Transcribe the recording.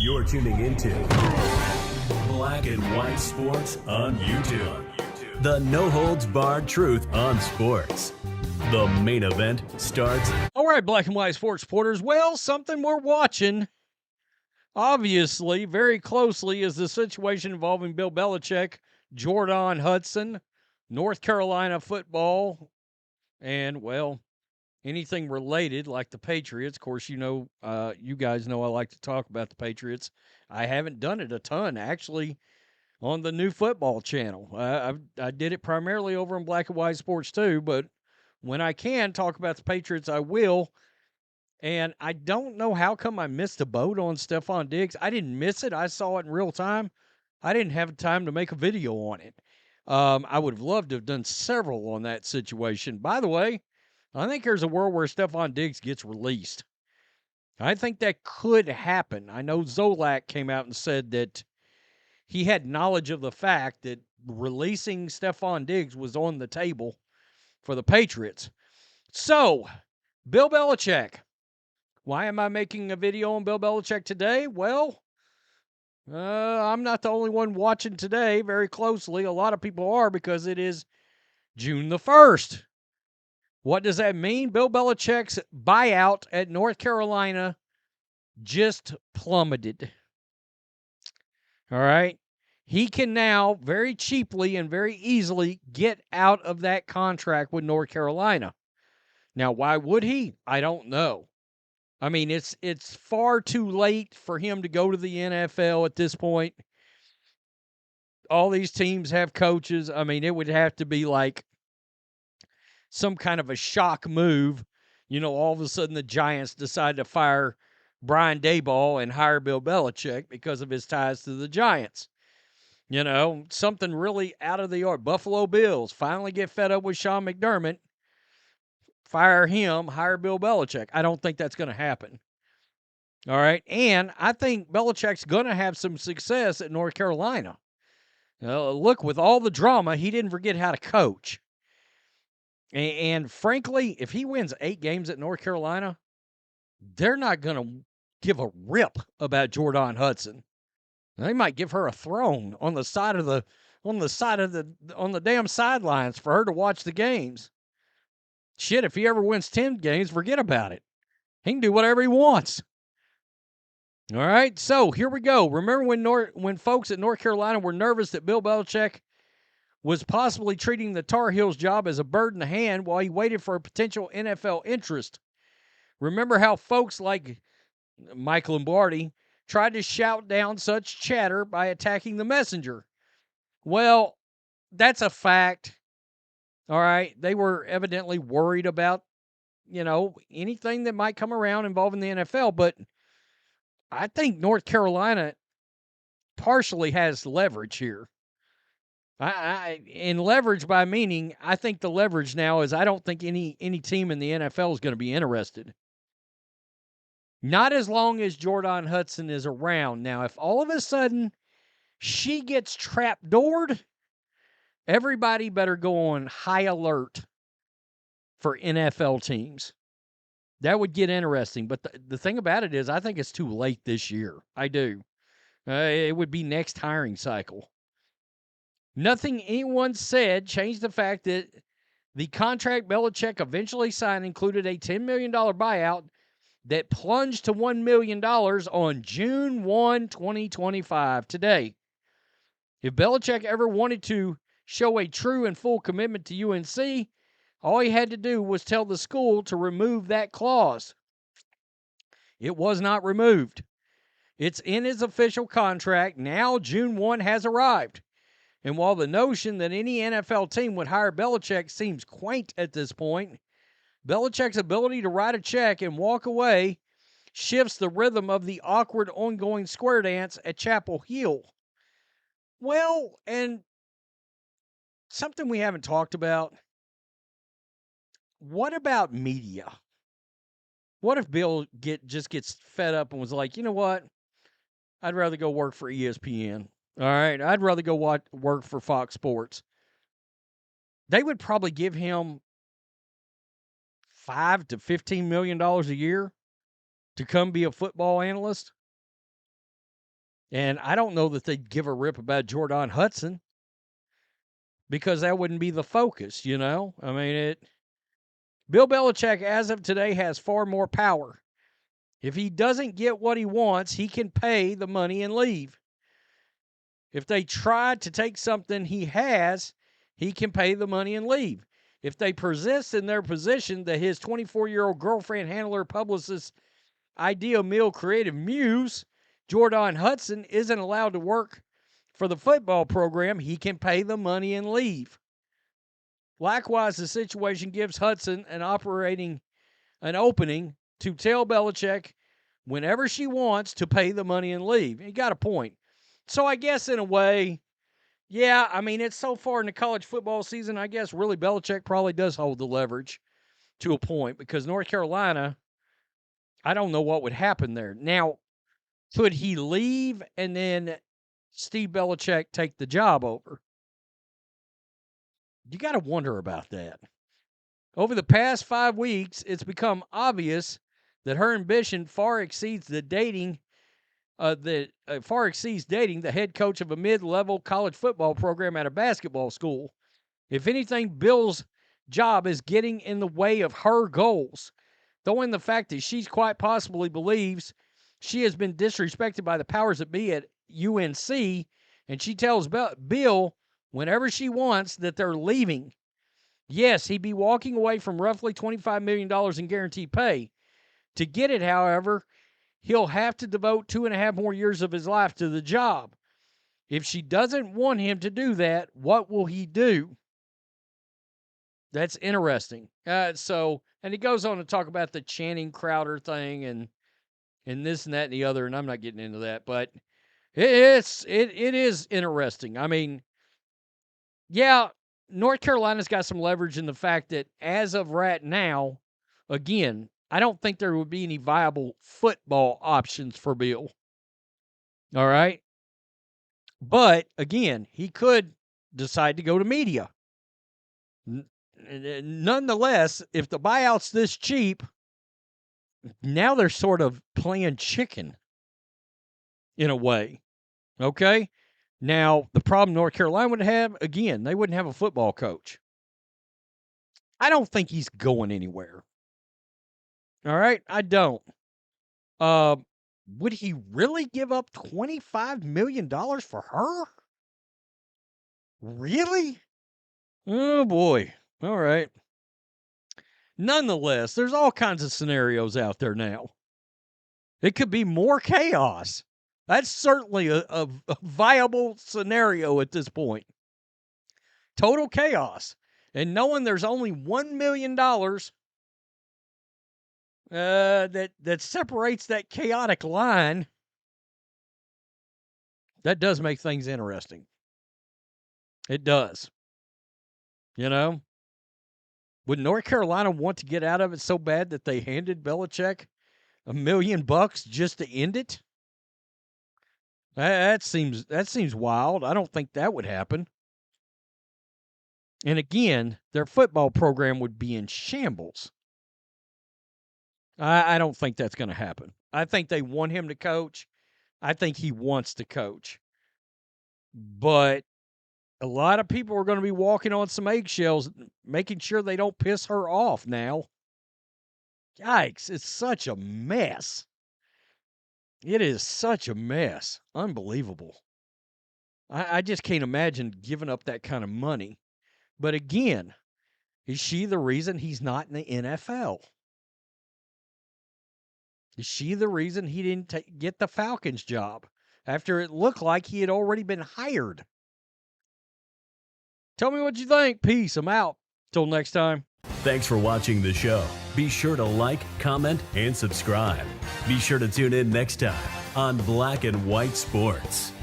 You're tuning into Black and White Sports on YouTube. The no-holds-barred truth on sports. The main event starts. All right, Black and White Sports supporters. Well, something we're watching, obviously, very closely is the situation involving Bill Belichick, Jordon Hudson, North Carolina football, and, well, anything related like the Patriots. Of course, you guys know I like to talk about the Patriots. I haven't done it a ton, actually, on the new football channel. I did it primarily over in Black and White Sports too, but when I can talk about the Patriots, I will. And I don't know how come I missed a boat on Stephon Diggs. I didn't miss it. I saw it in real time. I didn't have time to make a video on it. I would have loved to have done several on that situation. By the way, I think there's a world where Stephon Diggs gets released. I think that could happen. I know Zolak came out and said that he had knowledge of the fact that releasing Stephon Diggs was on the table for the Patriots. So, Bill Belichick. Why am I making a video on Bill Belichick today? Well, I'm not the only one watching today very closely. A lot of people are because it is June the 1st. What does that mean? Bill Belichick's buyout at North Carolina just plummeted. All right? He can now very cheaply and very easily get out of that contract with North Carolina. Now, why would he? I don't know. I mean, it's far too late for him to go to the NFL at this point. All these teams have coaches. I mean, it would have to be like some kind of a shock move. All of a sudden the Giants decide to fire Brian Daboll and hire Bill Belichick because of his ties to the Giants. Something really out of the ordinary. Buffalo Bills finally get fed up with Sean McDermott, fire him, hire Bill Belichick. I don't think that's going to happen. All right. And I think Belichick's going to have some success at North Carolina. Look, with all the drama, he didn't forget how to coach. And frankly, if he wins 8 games at North Carolina, they're not going to give a rip about Jordon Hudson. They might give her a throne on the damn sidelines for her to watch the games. Shit, if he ever wins 10 games, forget about it. He can do whatever he wants. All right, so here we go. Remember when folks at North Carolina were nervous that Bill Belichick was possibly treating the Tar Heels job as a bird in the hand while he waited for a potential NFL interest? Remember how folks like Mike Lombardi tried to shout down such chatter by attacking the messenger? Well, that's a fact. All right, they were evidently worried about, anything that might come around involving the NFL, but I think North Carolina partially has leverage here. And leverage by meaning, I think the leverage now is I don't think any team in the NFL is going to be interested. Not as long as Jordon Hudson is around. Now, if all of a sudden she gets trapdoored, everybody better go on high alert for NFL teams. That would get interesting. But the thing about it is I think it's too late this year. I do. It would be next hiring cycle. Nothing anyone said changed the fact that the contract Belichick eventually signed included a $10 million buyout that plunged to $1 million on June 1, 2025, today. If Belichick ever wanted to show a true and full commitment to UNC, all he had to do was tell the school to remove that clause. It was not removed. It's in his official contract. Now June 1 has arrived. And while the notion that any NFL team would hire Belichick seems quaint at this point, Belichick's ability to write a check and walk away shifts the rhythm of the awkward ongoing square dance at Chapel Hill. Well, and something we haven't talked about, what about media? What if Bill just gets fed up and was like, you know what? I'd rather go work for ESPN. All right, I'd rather go work for Fox Sports. They would probably give him $5 to $15 million a year to come be a football analyst. And I don't know that they'd give a rip about Jordon Hudson because that wouldn't be the focus, you know? I mean, Bill Belichick, as of today, has far more power. If he doesn't get what he wants, he can pay the money and leave. If they try to take something he has, he can pay the money and leave. If they persist in their position that his 24-year-old girlfriend, handler, publicist, idea mill, creative muse, Jordon Hudson, isn't allowed to work for the football program, he can pay the money and leave. Likewise, the situation gives Hudson an opening to tell Belichick whenever she wants to pay the money and leave. You got a point. So I guess in a way, yeah, I mean, it's so far in the college football season, I guess really Belichick probably does hold the leverage to a point because North Carolina, I don't know what would happen there. Now, could he leave and then Steve Belichick take the job over? You got to wonder about that. Over the past 5 weeks, it's become obvious that her ambition far exceeds dating the head coach of a mid-level college football program at a basketball school. If anything, Bill's job is getting in the way of her goals, though in the fact that she quite possibly believes she has been disrespected by the powers that be at UNC, and she tells Bill whenever she wants that they're leaving. Yes, he'd be walking away from roughly $25 million in guaranteed pay. To get it, however, he'll have to devote 2.5 more years of his life to the job. If she doesn't want him to do that, what will he do? That's interesting. And he goes on to talk about the Channing Crowder thing and this and that and the other, and I'm not getting into that, but it is interesting. I mean, yeah, North Carolina's got some leverage in the fact that as of right now, again, I don't think there would be any viable football options for Bill. All right? But, again, he could decide to go to media. Nonetheless, if the buyout's this cheap, now they're sort of playing chicken in a way. Okay? Now, the problem North Carolina would have, again, they wouldn't have a football coach. I don't think he's going anywhere. All right? I don't. Would he really give up $25 million for her? Really? Oh, boy. All right. Nonetheless, there's all kinds of scenarios out there now. It could be more chaos. That's certainly a viable scenario at this point. Total chaos. And knowing there's only $1 million that separates that chaotic line, that does make things interesting. It does. You know? Would North Carolina want to get out of it so bad that they handed Belichick $1 million just to end it? That seems wild. I don't think that would happen. And again, their football program would be in shambles. I don't think that's going to happen. I think they want him to coach. I think he wants to coach. But a lot of people are going to be walking on some eggshells, making sure they don't piss her off now. Yikes, it's such a mess. It is such a mess. Unbelievable. I just can't imagine giving up that kind of money. But again, is she the reason he's not in the NFL? Is she the reason he didn't get the Falcons job after it looked like he had already been hired? Tell me what you think. Peace. I'm out. Till next time. Thanks for watching the show. Be sure to like, comment, and subscribe. Be sure to tune in next time on Black and White Sports.